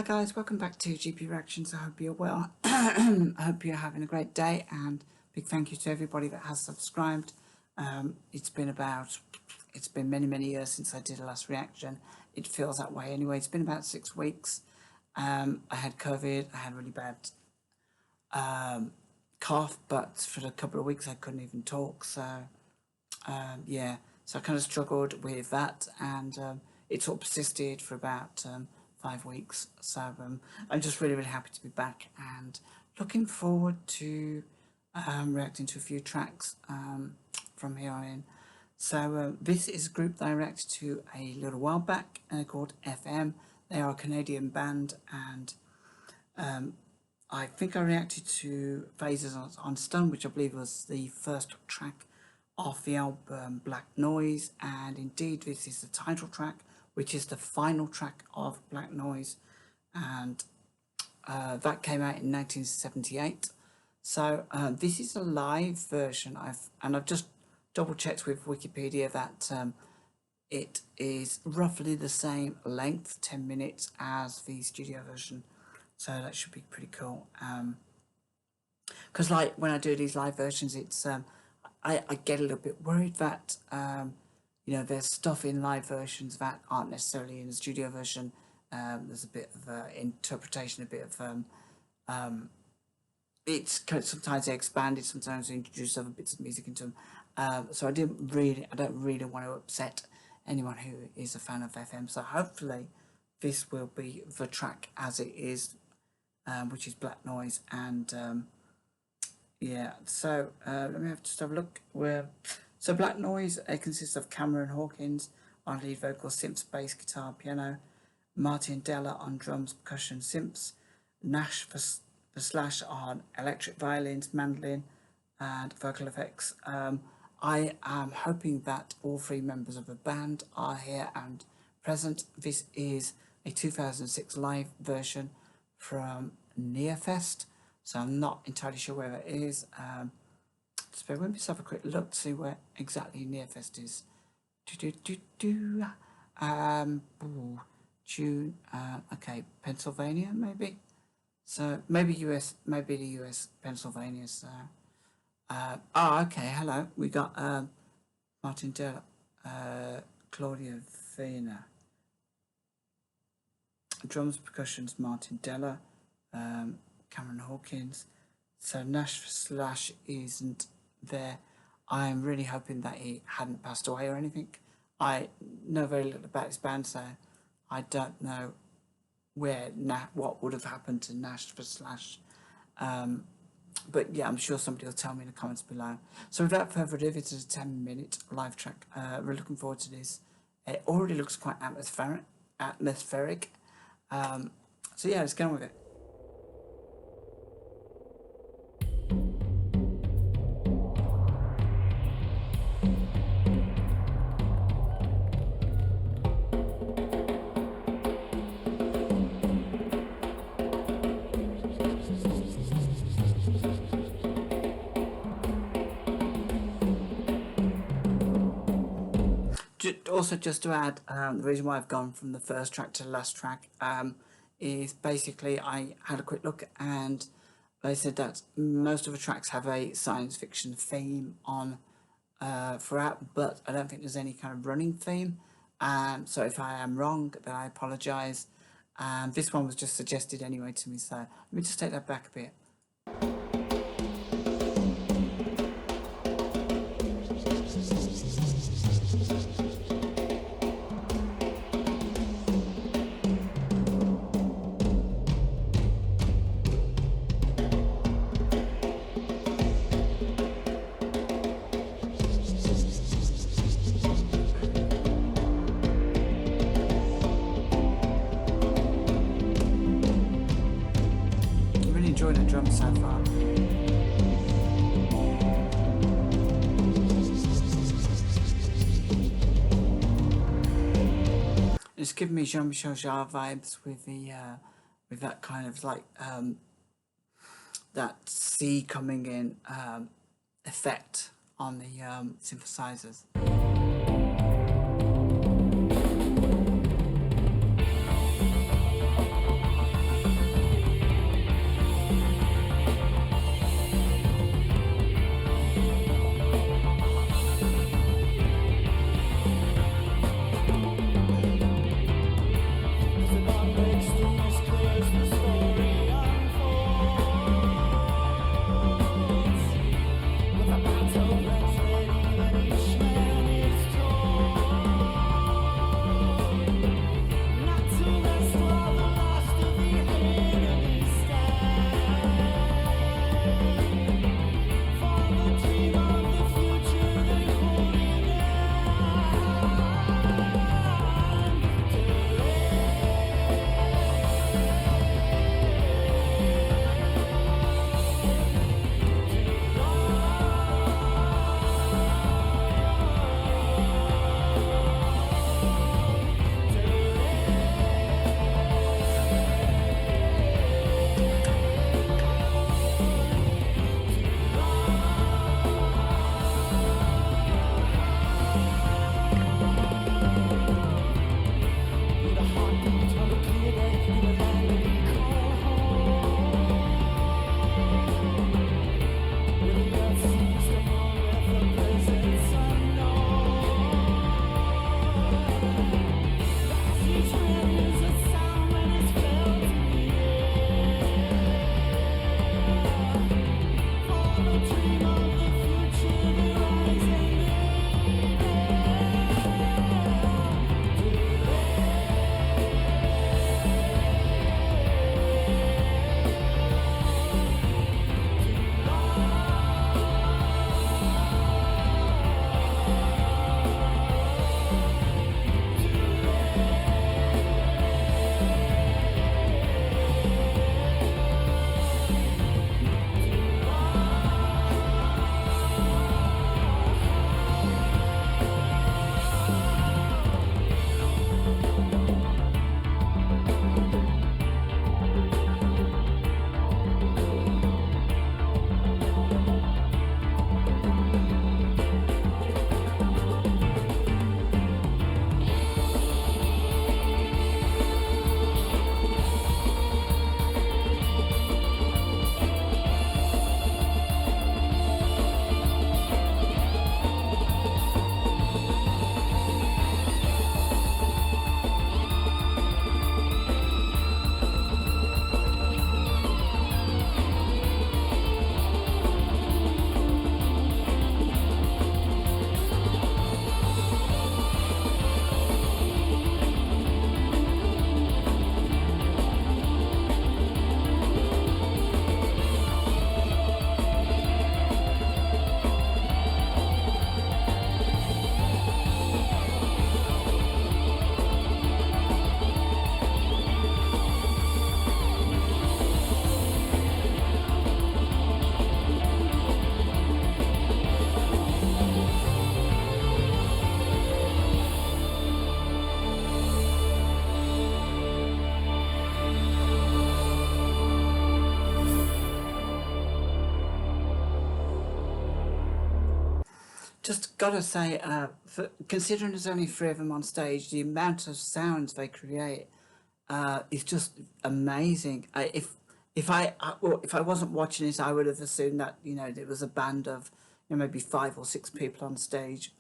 guys, welcome back to GP Reactions. I hope you're well. I hope you're having a great day, and big thank you to everybody that has subscribed. It's been many years since I did a last reaction. It feels that way anyway. It's been about 6 weeks. I had COVID. I had really bad cough, but for a couple of weeks I couldn't even talk. So yeah, so I kind of struggled with that, and it sort of persisted for about 5 weeks. So I'm just really happy to be back and looking forward to reacting to a few tracks from here on in. So this is a group that I reacted to a little while back called FM. They are a Canadian band, and I think I reacted to Phases on Stun, which I believe was the first track off the album Black Noise, and indeed this is the title track, which is the final track of Black Noise, and that came out in 1978. So this is a live version. I've just double checked with Wikipedia that it is roughly the same length, 10 minutes, as the studio version. So that should be pretty cool. Because like when I do these live versions, it's I get a little bit worried that you know, there's stuff in live versions that aren't necessarily in the studio version. There's a bit of interpretation, a bit of it's kind of, sometimes they expand it, sometimes they introduce other bits of music into them. So I don't really want to upset anyone who is a fan of FM. So hopefully this will be the track as it is, which is Black Noise. And yeah, so let me just have a look. So Black Noise consists of Cameron Hawkins on lead vocals, synths, bass, guitar, piano, Martin Della on drums, percussion, synths, Nash for Slash on electric violins, mandolin, and vocal effects. I am hoping that all 3 members of the band are here and present. This is a 2006 live version from Nearfest, so I'm not entirely sure where it is. So let me just have a quick look to see where exactly Nearfest is. June. Okay, Pennsylvania maybe. So maybe US, maybe the US, Pennsylvania. So okay. Hello, we got Martin Della, Claudia Vena. Drums, percussions, Martin Della, Cameron Hawkins. So Nash for Slash isn't there. I'm really hoping that he hadn't passed away or anything. I know very little about his band, so I don't know what would have happened to Nash for Slash. But yeah, I'm sure somebody will tell me in the comments below. So without further ado, this is a 10-minute live track. We're looking forward to this. It already looks quite atmospheric. So yeah, let's get on with it. Also, just to add, the reason why I've gone from the first track to the last track is basically I had a quick look and they said that most of the tracks have a science fiction theme on throughout, but I don't think there's any kind of running theme. So if I am wrong, then I apologise. This one was just suggested anyway to me, so let me just take that back a bit. Enjoying the drums so far. It's giving me Jean-Michel Jarre vibes with the with that kind of like that sea coming in effect on the synthesizers. just gotta say, considering there's only three of them on stage, the amount of sounds they create is just amazing. If I wasn't watching it, I would have assumed that there was a band of maybe five or six people on stage,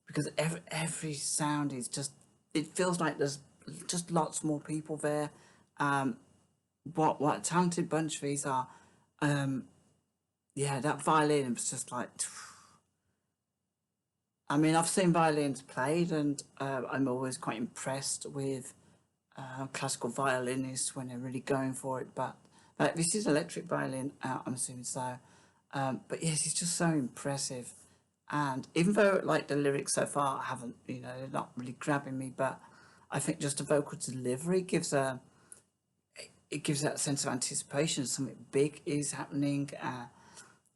because every sound is just, it feels like there's just lots more people there. Um, what a talented bunch these are. Um, yeah, that violin was just like. I mean, I've seen violins played, and I'm always quite impressed with classical violinists when they're really going for it. But this is electric violin, I'm assuming so. But yes, it's just so impressive. And even though like the lyrics so far haven't, they're not really grabbing me, but I think just the vocal delivery gives a it gives that sense of anticipation. Something big is happening.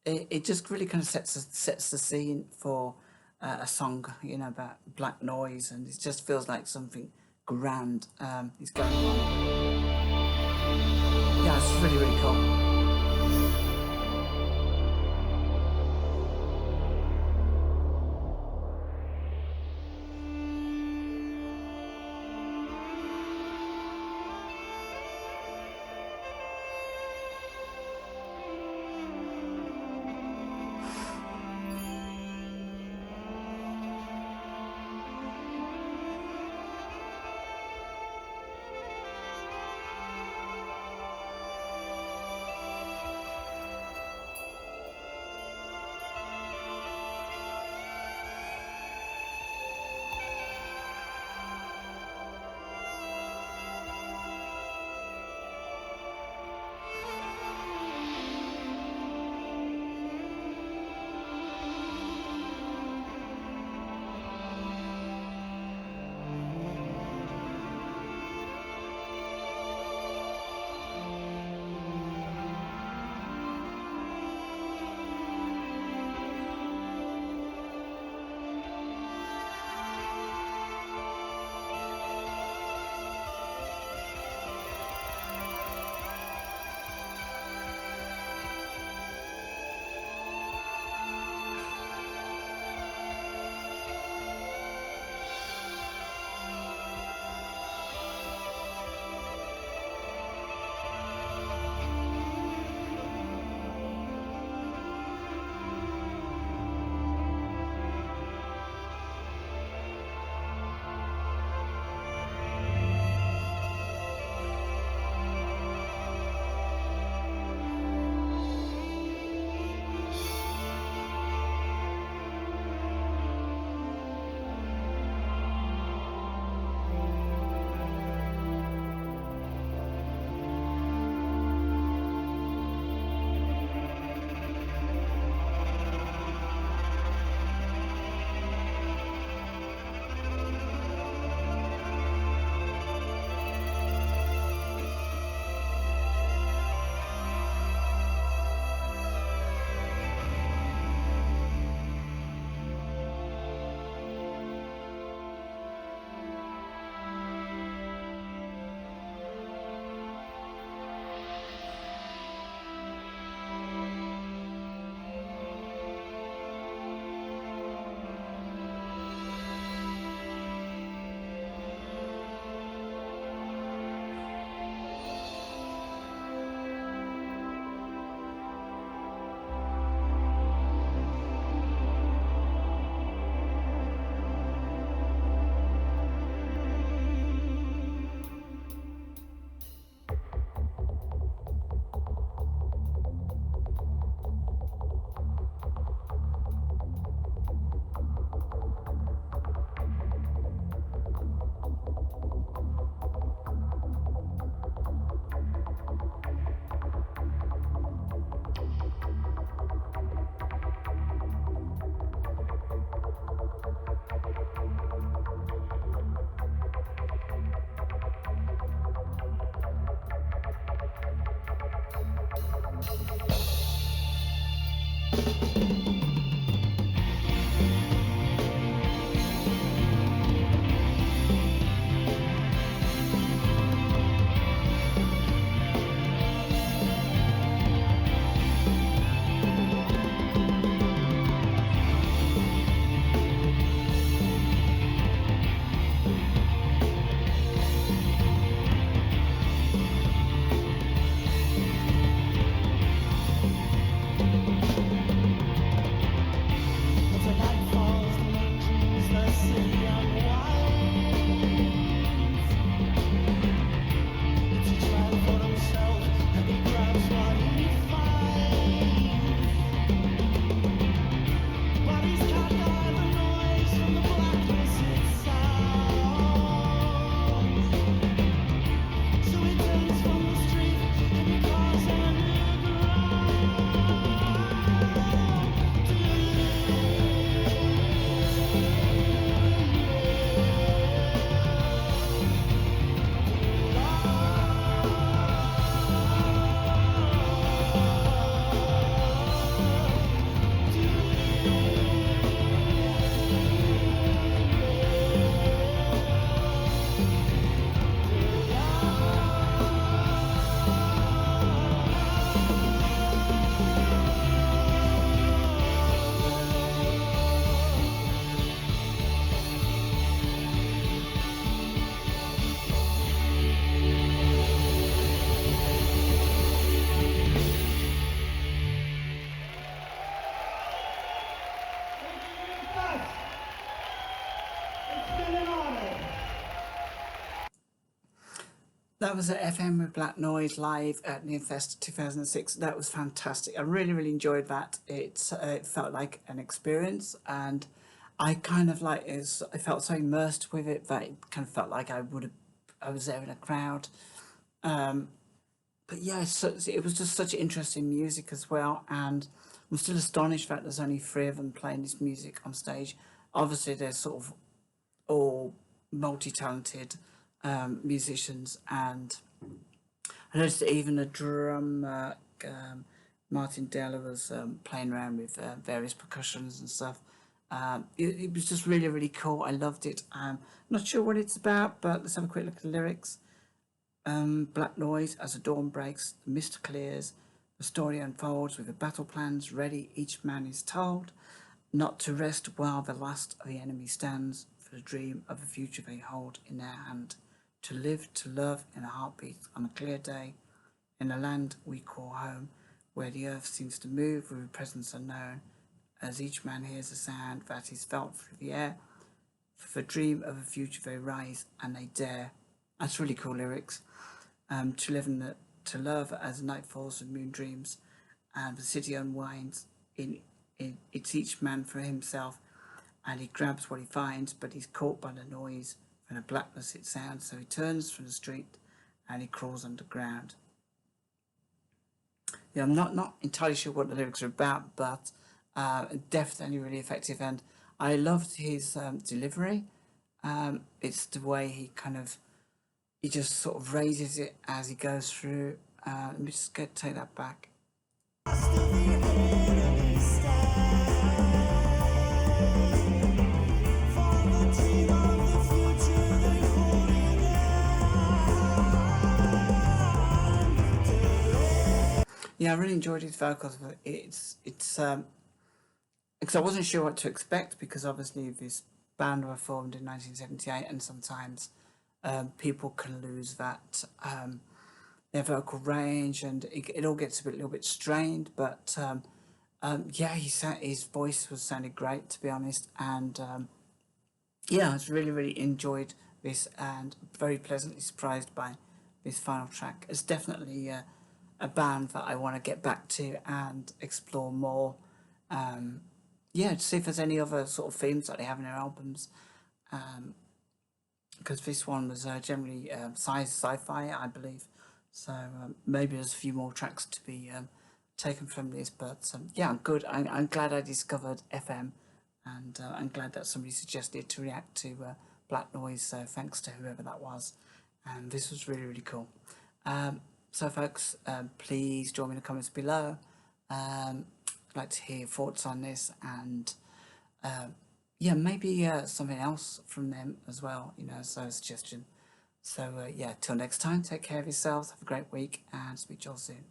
It just really kind of sets the scene for a song, about black noise, and it just feels like something grand is going on. Yeah, it's really really cool. that was at FM with Black Noise live at Nearfest 2006. That was fantastic. I really, really enjoyed that. It felt like an experience, and I kind of like is I felt so immersed with it that it kind of felt like I was there in a crowd. But yeah, so it was just such interesting music as well, and I'm still astonished that there's only three of them playing this music on stage. Obviously, they're sort of all multi-talented musicians, and I noticed that even the drummer Martin Della was playing around with various percussions and stuff. It was just really, really cool. I loved it. Not sure what it's about, but let's have a quick look at the lyrics. Black noise as the dawn breaks, the mist clears, the story unfolds with the battle plans ready. Each man is told not to rest while the last of the enemy stands for the dream of a future they hold in their hand. To live, to love in a heartbeat on a clear day, in a land we call home, where the earth seems to move with a presence unknown, as each man hears a sound that is felt through the air. For the dream of a future they rise and they dare. That's really cool lyrics. To live to love as the night falls and moon dreams, and the city unwinds. It's each man for himself, and he grabs what he finds, but he's caught by the noise and the blackness it sounds. So he turns from the street and he crawls underground. Yeah, I'm not entirely sure what the lyrics are about, but definitely really effective, and I loved his delivery. It's the way he just sort of raises it as he goes through. Let me just take that back. Yeah, I really enjoyed his vocals. But it's because I wasn't sure what to expect, because obviously this band were formed in 1978, and sometimes people can lose that their vocal range, and it all gets little bit strained. But yeah, his voice was sounded great, to be honest, and yeah, I was really enjoyed this, and very pleasantly surprised by this final track. It's definitely a band that I want to get back to and explore more. Yeah, to see if there's any other sort of themes that they have in their albums. Because this one was generally sci-fi, I believe. So maybe there's a few more tracks to be taken from this. But yeah, I'm good. I'm glad I discovered FM, and I'm glad that somebody suggested to react to Black Noise. So thanks to whoever that was. And this was really cool. So folks, please join me in the comments below. I'd like to hear your thoughts on this, and yeah, maybe something else from them as well, as a suggestion. So yeah, till next time, take care of yourselves, have a great week, and speak to you all soon.